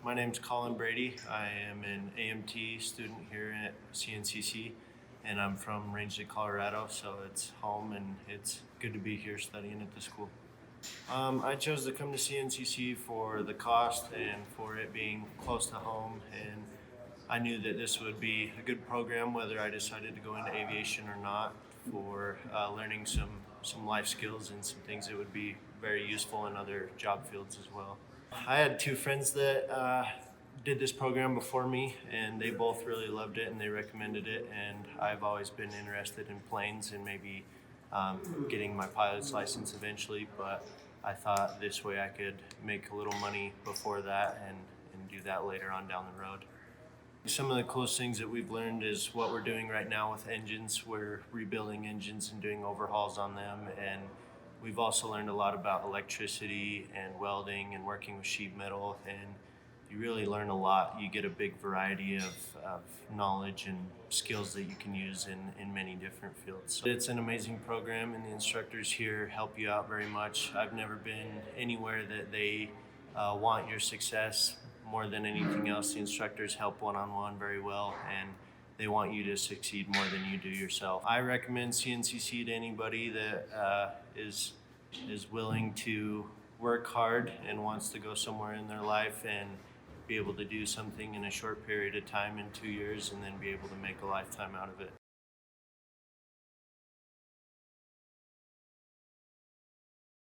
My name's Colin Brady. I am an AMT student here at CNCC, and I'm from Rangeley, Colorado, so it's home and it's good to be here studying at the school. I chose to come to CNCC for the cost and for it being close to home, and I knew that this would be a good program whether I decided to go into aviation or not, for learning some life skills and some things that would be very useful in other job fields as well. I had two friends that did this program before me, and they both really loved it and they recommended it, and I've always been interested in planes and maybe getting my pilot's license eventually, but I thought this way I could make a little money before that and do that later on down the road. Some of the coolest things that we've learned is what we're doing right now with engines. We're rebuilding engines and doing overhauls on them, and we've also learned a lot about electricity and welding and working with sheet metal, and you really learn a lot. You get a big variety of knowledge and skills that you can use in many different fields. So it's an amazing program, and the instructors here help you out very much. I've never been anywhere that they want your success more than anything else. The instructors help one-on-one very well, and they want you to succeed more than you do yourself. I recommend CNCC to anybody that is willing to work hard and wants to go somewhere in their life and be able to do something in a short period of time in 2 years and then be able to make a lifetime out of it.